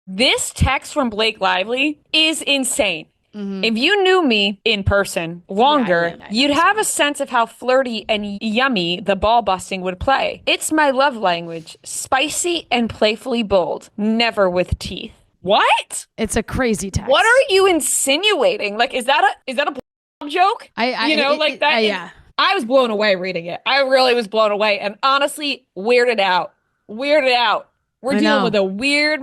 This text from Blake Lively is insane. If you knew me in person longer, you'd have a sense of how flirty and yummy the ball busting would play. It's my love language, spicy and playfully bold, never with teeth. What? It's a crazy text. What are you insinuating? Like, is that a joke? Yeah. I was blown away reading it. I really was blown away, and honestly, weirded out. Weirded out. We're dealing with a weird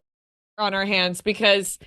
on our hands because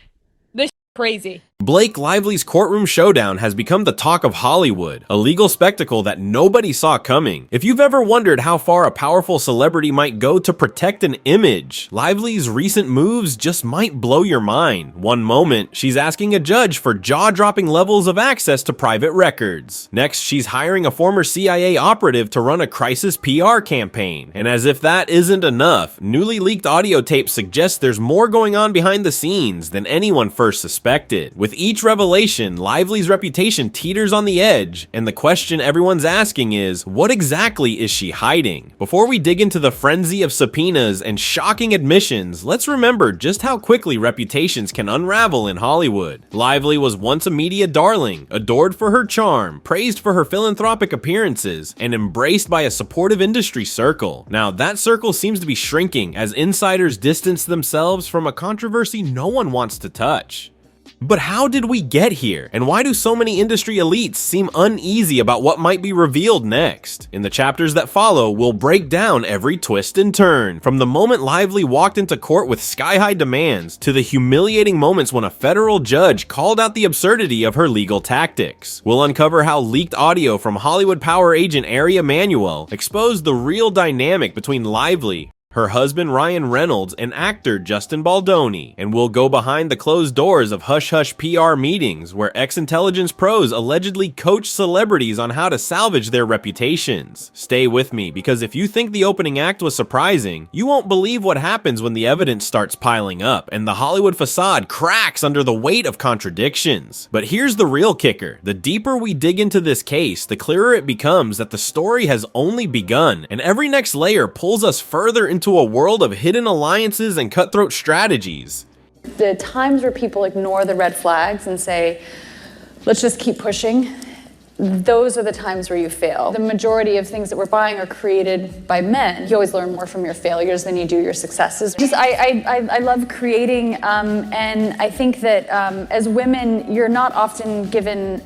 this is crazy. Blake Lively's courtroom showdown has become the talk of Hollywood, a legal spectacle that nobody saw coming. If you've ever wondered how far a powerful celebrity might go to protect an image, Lively's recent moves just might blow your mind. One moment, she's asking a judge for jaw-dropping levels of access to private records. Next, she's hiring a former CIA operative to run a crisis PR campaign. And as if that isn't enough, newly leaked audio tapes suggest there's more going on behind the scenes than anyone first suspected. With each revelation, Lively's reputation teeters on the edge, and the question everyone's asking is, what exactly is she hiding? Before we dig into the frenzy of subpoenas and shocking admissions, let's remember just how quickly reputations can unravel in Hollywood. Lively was once a media darling, adored for her charm, praised for her philanthropic appearances, and embraced by a supportive industry circle. Now, that circle seems to be shrinking as insiders distance themselves from a controversy no one wants to touch. But how did we get here? And why do so many industry elites seem uneasy about what might be revealed next? In the chapters that follow, we'll break down every twist and turn, from the moment Lively walked into court with sky-high demands, to the humiliating moments when a federal judge called out the absurdity of her legal tactics. We'll uncover how leaked audio from Hollywood power agent Ari Emanuel exposed the real dynamic between Lively, her husband Ryan Reynolds, and actor Justin Baldoni, and we'll go behind the closed doors of hush-hush PR meetings where ex-intelligence pros allegedly coach celebrities on how to salvage their reputations. Stay with me, because if you think the opening act was surprising, you won't believe what happens when the evidence starts piling up and the Hollywood facade cracks under the weight of contradictions. But here's the real kicker. The deeper we dig into this case, the clearer it becomes that the story has only begun, and every next layer pulls us further into a world of hidden alliances and cutthroat strategies. The times where people ignore the red flags and say, let's just keep pushing, those are the times where you fail. The majority of things that we're buying are created by men. You always learn more from your failures than you do your successes. I love creating, and I think that as women, you're not often given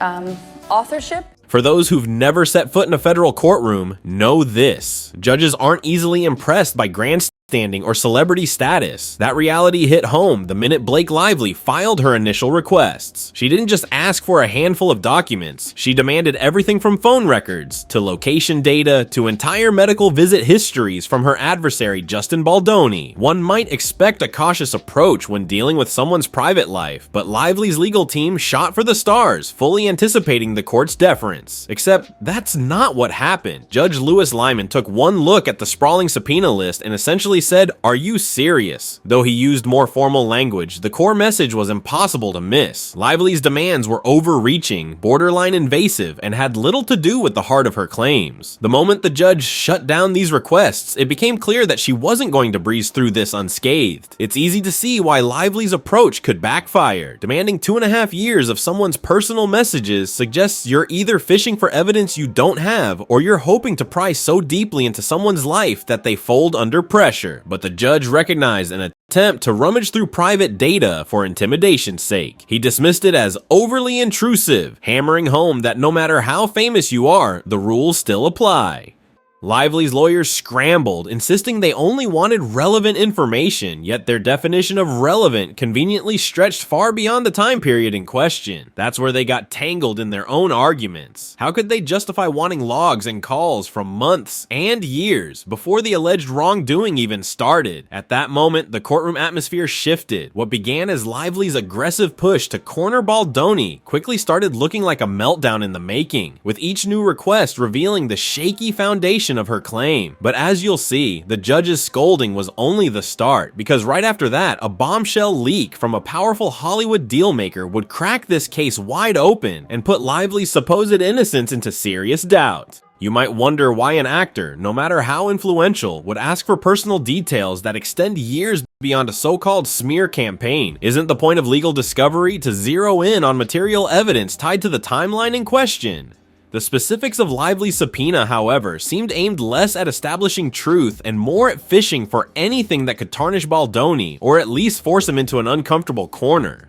authorship. For those who've never set foot in a federal courtroom, know this. Judges aren't easily impressed by grandstanding or celebrity status. That reality hit home the minute Blake Lively filed her initial requests. She didn't just ask for a handful of documents. She demanded everything from phone records to location data to entire medical visit histories from her adversary Justin Baldoni. One might expect a cautious approach when dealing with someone's private life, but Lively's legal team shot for the stars, fully anticipating the court's deference. Except that's not what happened. Judge Lewis Lyman took one look at the sprawling subpoena list and essentially said, "Are you serious?" Though he used more formal language, the core message was impossible to miss. Lively's demands were overreaching, borderline invasive, and had little to do with the heart of her claims. The moment the judge shut down these requests, it became clear that she wasn't going to breeze through this unscathed. It's easy to see why Lively's approach could backfire. Demanding 2.5 years of someone's personal messages suggests you're either fishing for evidence you don't have, or you're hoping to pry so deeply into someone's life that they fold under pressure. But the judge recognized an attempt to rummage through private data for intimidation's sake. He dismissed it as overly intrusive, hammering home that no matter how famous you are, the rules still apply. Lively's lawyers scrambled, insisting they only wanted relevant information, yet their definition of relevant conveniently stretched far beyond the time period in question. That's where they got tangled in their own arguments. How could they justify wanting logs and calls from months and years before the alleged wrongdoing even started? At that moment, the courtroom atmosphere shifted. What began as Lively's aggressive push to corner Baldoni quickly started looking like a meltdown in the making, with each new request revealing the shaky foundation of her claim. But as you'll see, the judge's scolding was only the start, because right after that, a bombshell leak from a powerful Hollywood dealmaker would crack this case wide open and put Lively's supposed innocence into serious doubt. You might wonder why an actor, no matter how influential, would ask for personal details that extend years beyond a so-called smear campaign. Isn't the point of legal discovery to zero in on material evidence tied to the timeline in question? The specifics of Lively's subpoena, however, seemed aimed less at establishing truth and more at fishing for anything that could tarnish Baldoni, or at least force him into an uncomfortable corner.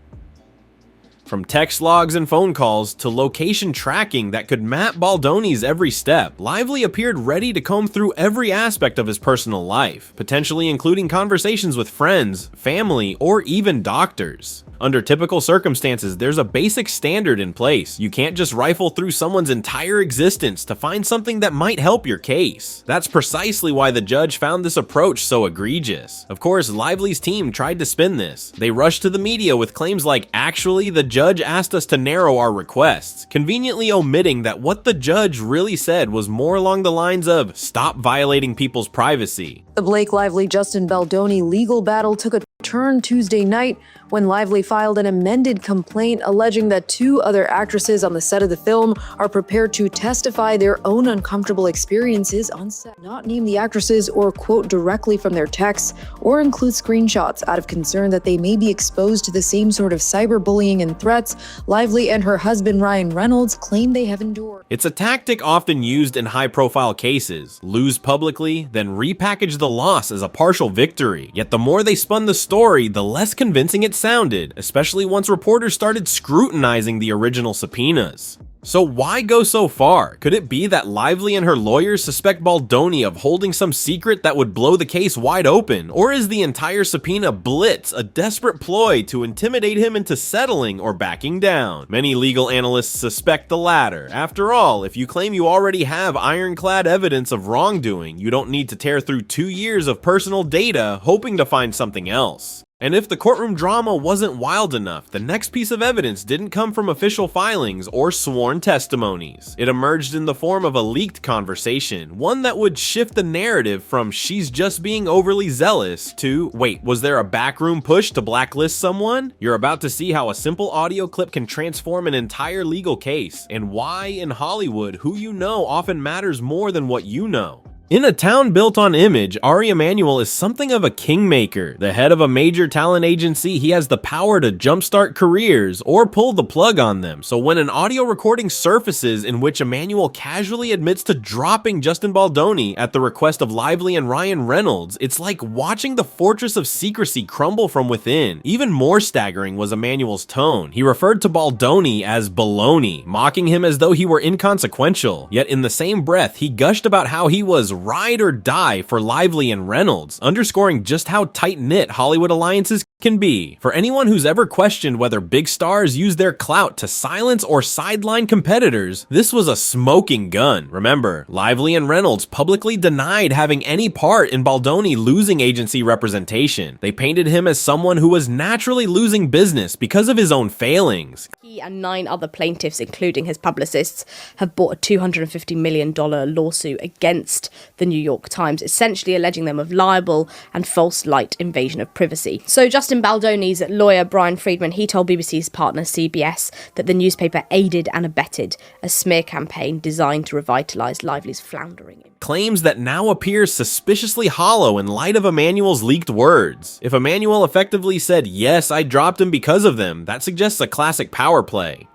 From text logs and phone calls to location tracking that could map Baldoni's every step, Lively appeared ready to comb through every aspect of his personal life, potentially including conversations with friends, family, or even doctors. Under typical circumstances, there's a basic standard in place. You can't just rifle through someone's entire existence to find something that might help your case. That's precisely why the judge found this approach so egregious. Of course, Lively's team tried to spin this. They rushed to the media with claims like, "Actually, the judge asked us to narrow our requests," conveniently omitting that what the judge really said was more along the lines of, "Stop violating people's privacy." The Blake Lively-Justin Baldoni legal battle took a turn Tuesday night when Lively filed an amended complaint alleging that two other actresses on the set of the film are prepared to testify their own uncomfortable experiences on set, not name the actresses or quote directly from their texts, or include screenshots out of concern that they may be exposed to the same sort of cyberbullying and threats Lively and her husband Ryan Reynolds claim they have endured. It's a tactic often used in high-profile cases: lose publicly, then repackage the loss as a partial victory. Yet the more they spun the story, the less convincing it sounded, especially once reporters started scrutinizing the original subpoenas. So why go so far? Could it be that Lively and her lawyers suspect Baldoni of holding some secret that would blow the case wide open? Or is the entire subpoena blitz a desperate ploy to intimidate him into settling or backing down? Many legal analysts suspect the latter. After all, if you claim you already have ironclad evidence of wrongdoing, you don't need to tear through 2 years of personal data hoping to find something else. And if the courtroom drama wasn't wild enough, the next piece of evidence didn't come from official filings or sworn testimonies. It emerged in the form of a leaked conversation, one that would shift the narrative from "she's just being overly zealous" to "wait, was there a backroom push to blacklist someone?" You're about to see how a simple audio clip can transform an entire legal case, and why in Hollywood who you know often matters more than what you know. In a town built on image, Ari Emanuel is something of a kingmaker. The head of a major talent agency, he has the power to jumpstart careers or pull the plug on them. So when an audio recording surfaces in which Emanuel casually admits to dropping Justin Baldoni at the request of Lively and Ryan Reynolds, it's like watching the fortress of secrecy crumble from within. Even more staggering was Emanuel's tone. He referred to Baldoni as baloney, mocking him as though he were inconsequential. Yet in the same breath, he gushed about how he was ride or die for Lively and Reynolds, underscoring just how tight-knit Hollywood alliances can be. For anyone who's ever questioned whether big stars use their clout to silence or sideline competitors, this was a smoking gun. Remember, Lively and Reynolds publicly denied having any part in Baldoni losing agency representation. They painted him as someone who was naturally losing business because of his own failings. He and 9 other plaintiffs, including his publicists, have brought a $250 million lawsuit against the New York Times, essentially alleging them of libel and false light invasion of privacy. So Justin Baldoni's lawyer, Brian Friedman, he told BBC's partner CBS that the newspaper aided and abetted a smear campaign designed to revitalise Lively's floundering. Claims that now appear suspiciously hollow in light of Emanuel's leaked words. If Emanuel effectively said, "Yes, I dropped him because of them," that suggests a classic power play.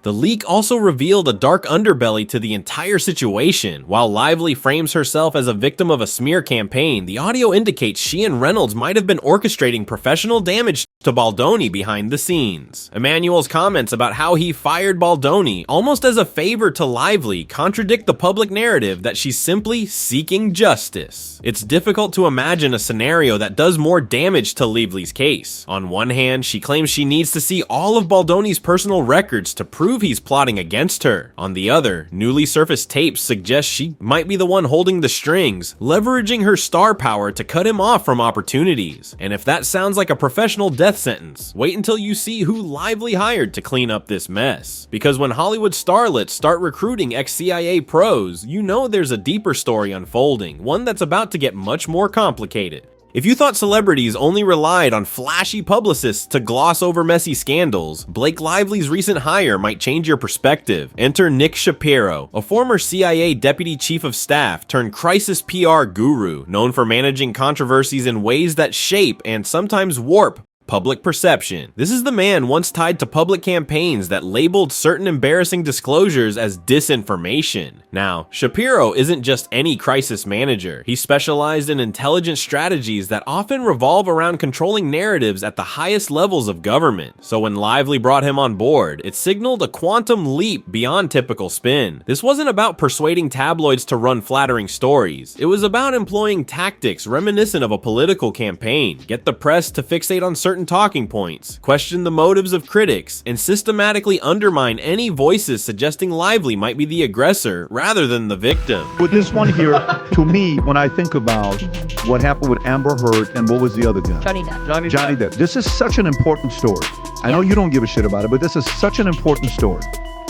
The leak also revealed a dark underbelly to the entire situation. While Lively frames herself as a victim of a smear campaign, the audio indicates she and Reynolds might have been orchestrating professional damage to Baldoni behind the scenes. Emanuel's comments about how he fired Baldoni, almost as a favor to Lively, contradict the public narrative that she's simply seeking justice. It's difficult to imagine a scenario that does more damage to Lively's case. On one hand, she claims she needs to see all of Baldoni's personal records to prove he's plotting against her. On the other, newly surfaced tapes suggest she might be the one holding the strings, leveraging her star power to cut him off from opportunities. And if that sounds like a professional death sentence, wait until you see who Lively hired to clean up this mess. Because when Hollywood starlets start recruiting ex-CIA pros, you know there's a deeper story unfolding, one that's about to get much more complicated. If you thought celebrities only relied on flashy publicists to gloss over messy scandals, Blake Lively's recent hire might change your perspective. Enter Nick Shapiro, a former CIA deputy chief of staff turned crisis PR guru, known for managing controversies in ways that shape and sometimes warp public perception. This is the man once tied to public campaigns that labeled certain embarrassing disclosures as disinformation. Now, Shapiro isn't just any crisis manager. He specialized in intelligence strategies that often revolve around controlling narratives at the highest levels of government. So when Lively brought him on board, it signaled a quantum leap beyond typical spin. This wasn't about persuading tabloids to run flattering stories. It was about employing tactics reminiscent of a political campaign. Get the press to fixate on certain talking points, question the motives of critics, and systematically undermine any voices suggesting Lively might be the aggressor rather than the victim. With this one here, to me, when I think about what happened with Amber Heard and what was the other guy? Johnny Depp. Johnny Depp. This is such an important story. I know you don't give a shit about it, but this is such an important story.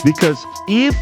Because if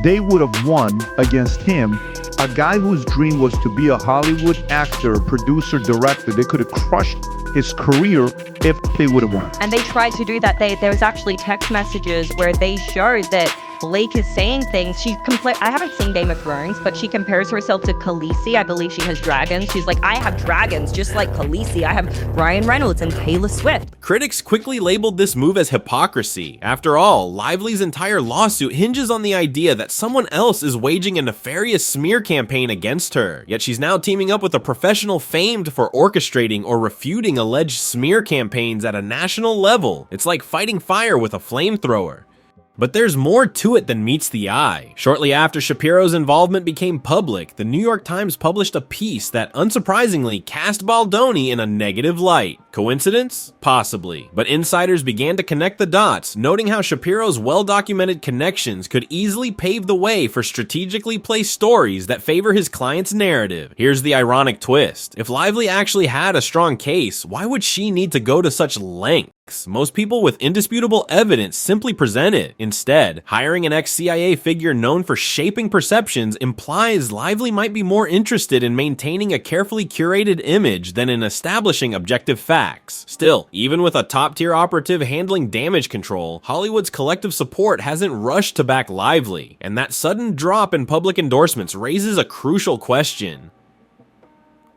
they would have won against him, a guy whose dream was to be a Hollywood actor, producer, director, they could have crushed his career if they would have won. And they tried to do that. There was actually text messages where they showed that Blake is saying things. I haven't seen Game of Thrones, but she compares herself to Khaleesi. I believe she has dragons. She's like, I have dragons just like Khaleesi. I have Ryan Reynolds and Taylor Swift. Critics quickly labeled this move as hypocrisy. After all, Lively's entire lawsuit hinges on the idea that someone else is waging a nefarious smear campaign against her. Yet she's now teaming up with a professional famed for orchestrating or refuting alleged smear campaigns at a national level. It's like fighting fire with a flamethrower. But there's more to it than meets the eye. Shortly after Shapiro's involvement became public, the New York Times published a piece that unsurprisingly cast Baldoni in a negative light. Coincidence? Possibly. But insiders began to connect the dots, noting how Shapiro's well-documented connections could easily pave the way for strategically placed stories that favor his client's narrative. Here's the ironic twist. If Lively actually had a strong case, why would she need to go to such lengths? Most people with indisputable evidence simply present it. Instead, hiring an ex-CIA figure known for shaping perceptions implies Lively might be more interested in maintaining a carefully curated image than in establishing objective facts. Still, even with a top-tier operative handling damage control, Hollywood's collective support hasn't rushed to back Lively, and that sudden drop in public endorsements raises a crucial question.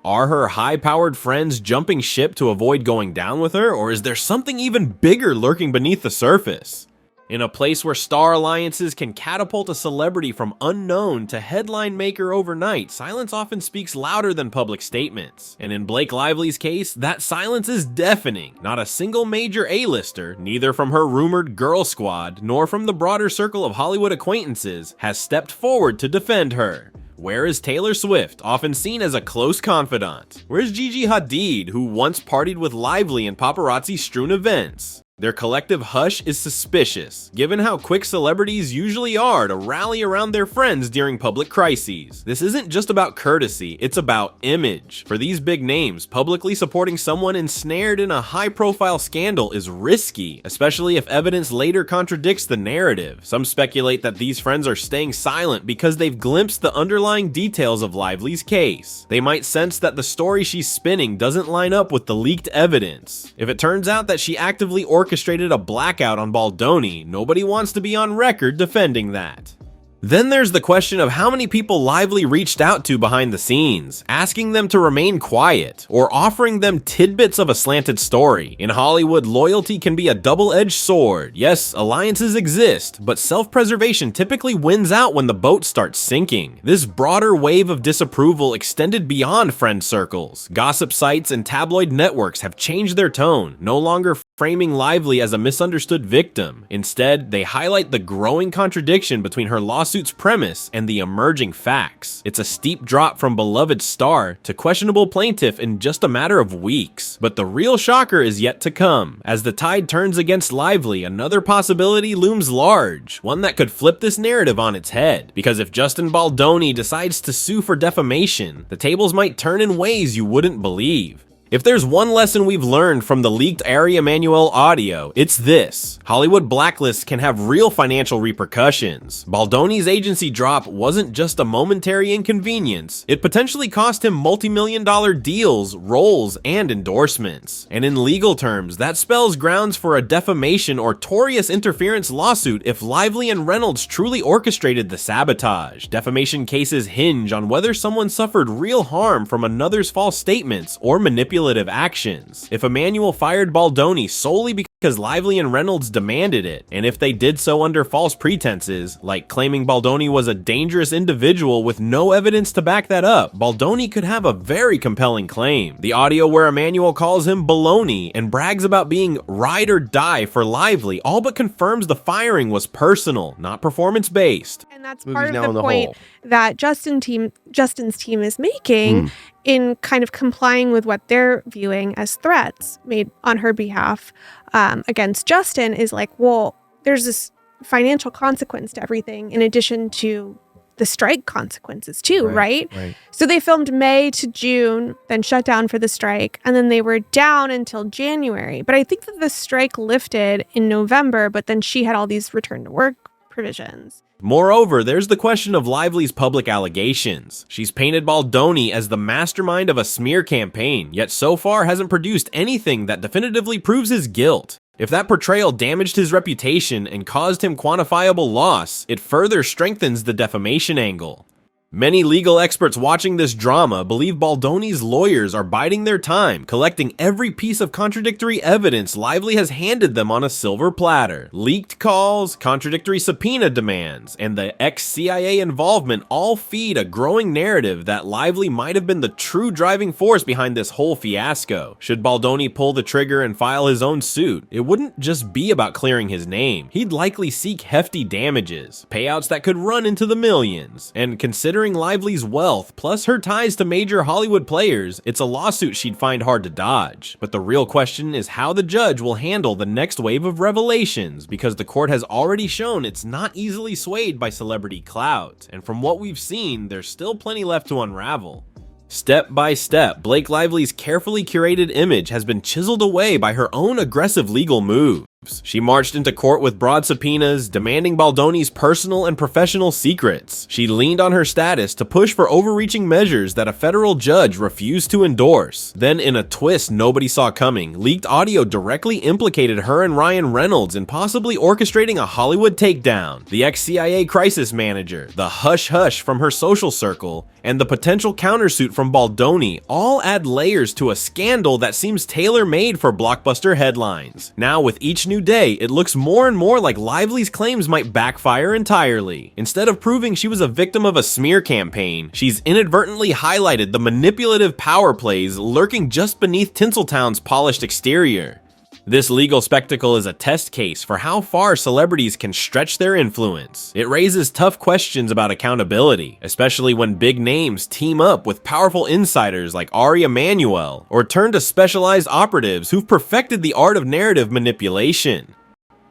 Are her high-powered friends jumping ship to avoid going down with her, or is there something even bigger lurking beneath the surface? In a place where star alliances can catapult a celebrity from unknown to headline maker overnight, silence often speaks louder than public statements. And in Blake Lively's case, that silence is deafening. Not a single major A-lister, neither from her rumored girl squad, nor from the broader circle of Hollywood acquaintances, has stepped forward to defend her. Where is Taylor Swift, often seen as a close confidant? Where's Gigi Hadid, who once partied with Lively in paparazzi-strewn events? Their collective hush is suspicious, given how quick celebrities usually are to rally around their friends during public crises. This isn't just about courtesy, it's about image. For these big names, publicly supporting someone ensnared in a high-profile scandal is risky, especially if evidence later contradicts the narrative. Some speculate that these friends are staying silent because they've glimpsed the underlying details of Lively's case. They might sense that the story she's spinning doesn't line up with the leaked evidence. If it turns out that she actively orchestrated a blackout on Baldoni, nobody wants to be on record defending that. Then there's the question of how many people Lively reached out to behind the scenes, asking them to remain quiet, or offering them tidbits of a slanted story. In Hollywood, loyalty can be a double-edged sword. Yes, alliances exist, but self-preservation typically wins out when the boat starts sinking. This broader wave of disapproval extended beyond friend circles. Gossip sites and tabloid networks have changed their tone, no longer framing Lively as a misunderstood victim. Instead, they highlight the growing contradiction between her lawsuit's premise and the emerging facts. It's a steep drop from beloved star to questionable plaintiff in just a matter of weeks. But the real shocker is yet to come. As the tide turns against Lively, another possibility looms large, one that could flip this narrative on its head. Because if Justin Baldoni decides to sue for defamation, the tables might turn in ways you wouldn't believe. If there's one lesson we've learned from the leaked Ari Emanuel audio, it's this. Hollywood blacklists can have real financial repercussions. Baldoni's agency drop wasn't just a momentary inconvenience. It potentially cost him multi-million-dollar deals, roles, and endorsements. And in legal terms, that spells grounds for a defamation or tortious interference lawsuit if Lively and Reynolds truly orchestrated the sabotage. Defamation cases hinge on whether someone suffered real harm from another's false statements or manipulative actions. If Emanuel fired Baldoni solely because Lively and Reynolds demanded it, and if they did so under false pretenses, like claiming Baldoni was a dangerous individual with no evidence to back that up, Baldoni could have a very compelling claim. The audio where Emanuel calls him baloney and brags about being ride or die for Lively all but confirms the firing was personal, not performance-based. And that's part of the point that Justin's team is making in kind of complying with what they're viewing as threats made on her behalf against Justin is like, well, there's this financial consequence to everything in addition to the strike consequences too, right? So they filmed May to June, then shut down for the strike, and then they were down until January. But I think that the strike lifted in November, but then she had all these return to work provisions. Moreover, there's the question of Lively's public allegations. She's painted Baldoni as the mastermind of a smear campaign, yet so far hasn't produced anything that definitively proves his guilt. If that portrayal damaged his reputation and caused him quantifiable loss, it further strengthens the defamation angle. Many legal experts watching this drama believe Baldoni's lawyers are biding their time, collecting every piece of contradictory evidence Lively has handed them on a silver platter. Leaked calls, contradictory subpoena demands, and the ex-CIA involvement all feed a growing narrative that Lively might have been the true driving force behind this whole fiasco. Should Baldoni pull the trigger and file his own suit, it wouldn't just be about clearing his name. He'd likely seek hefty damages, payouts that could run into the millions, and considering Lively's wealth, plus her ties to major Hollywood players, it's a lawsuit she'd find hard to dodge. But the real question is how the judge will handle the next wave of revelations, because the court has already shown it's not easily swayed by celebrity clout, and from what we've seen, there's still plenty left to unravel. Step by step, Blake Lively's carefully curated image has been chiseled away by her own aggressive legal moves. She marched into court with broad subpoenas, demanding Baldoni's personal and professional secrets. She leaned on her status to push for overreaching measures that a federal judge refused to endorse. Then, in a twist nobody saw coming, leaked audio directly implicated her and Ryan Reynolds in possibly orchestrating a Hollywood takedown. The ex-CIA crisis manager, the hush-hush from her social circle, and the potential countersuit from Baldoni all add layers to a scandal that seems tailor-made for blockbuster headlines. Now, with each new day, it looks more and more like Lively's claims might backfire entirely. Instead of proving she was a victim of a smear campaign, she's inadvertently highlighted the manipulative power plays lurking just beneath Tinseltown's polished exterior. This legal spectacle is a test case for how far celebrities can stretch their influence. It raises tough questions about accountability, especially when big names team up with powerful insiders like Ari Emanuel, or turn to specialized operatives who've perfected the art of narrative manipulation.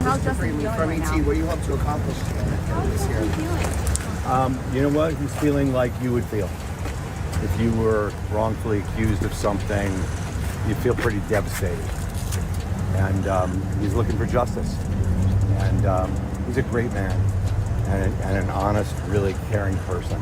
How's Justin feeling right now? What do you hope to accomplish this year? You know what? He's feeling like you would feel. If you were wrongfully accused of something, you'd feel pretty devastated. And he's looking for justice. And he's a great man and an honest, really caring person.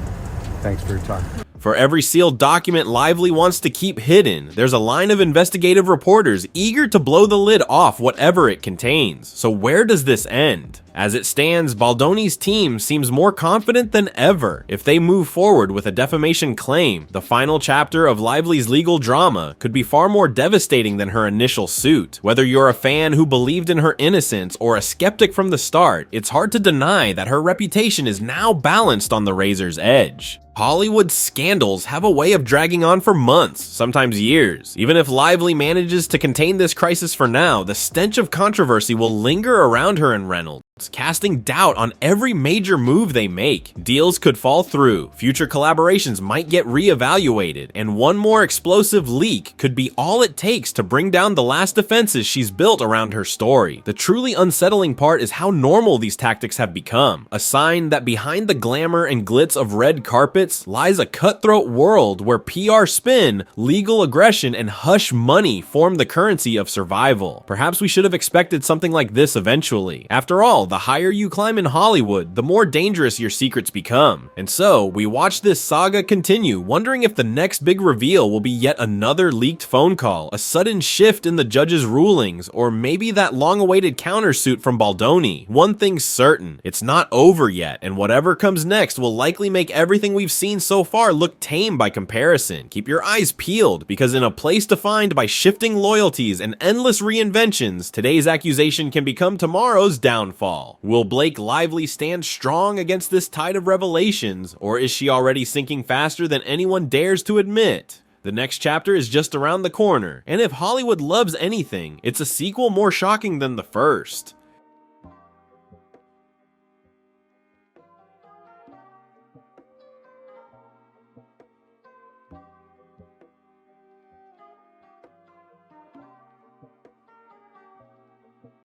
Thanks for your time. For every sealed document Lively wants to keep hidden, there's a line of investigative reporters eager to blow the lid off whatever it contains. So where does this end? As it stands, Baldoni's team seems more confident than ever. If they move forward with a defamation claim, the final chapter of Lively's legal drama could be far more devastating than her initial suit. Whether you're a fan who believed in her innocence or a skeptic from the start, it's hard to deny that her reputation is now balanced on the razor's edge. Hollywood scandals have a way of dragging on for months, sometimes years. Even if Lively manages to contain this crisis for now, the stench of controversy will linger around her and Reynolds. casting doubt on every major move they make. Deals could fall through, future collaborations might get reevaluated, and one more explosive leak could be all it takes to bring down the last defenses she's built around her story. The truly unsettling part is how normal these tactics have become, a sign that behind the glamour and glitz of red carpets lies a cutthroat world where PR spin, legal aggression, and hush money form the currency of survival. Perhaps we should have expected something like this eventually. After all, the higher you climb in Hollywood, the more dangerous your secrets become. And so, we watch this saga continue, wondering if the next big reveal will be yet another leaked phone call, a sudden shift in the judge's rulings, or maybe that long-awaited countersuit from Baldoni. One thing's certain, it's not over yet, and whatever comes next will likely make everything we've seen so far look tame by comparison. Keep your eyes peeled, because in a place defined by shifting loyalties and endless reinventions, today's accusation can become tomorrow's downfall. Will Blake Lively stand strong against this tide of revelations, or is she already sinking faster than anyone dares to admit? The next chapter is just around the corner, and if Hollywood loves anything, it's a sequel more shocking than the first.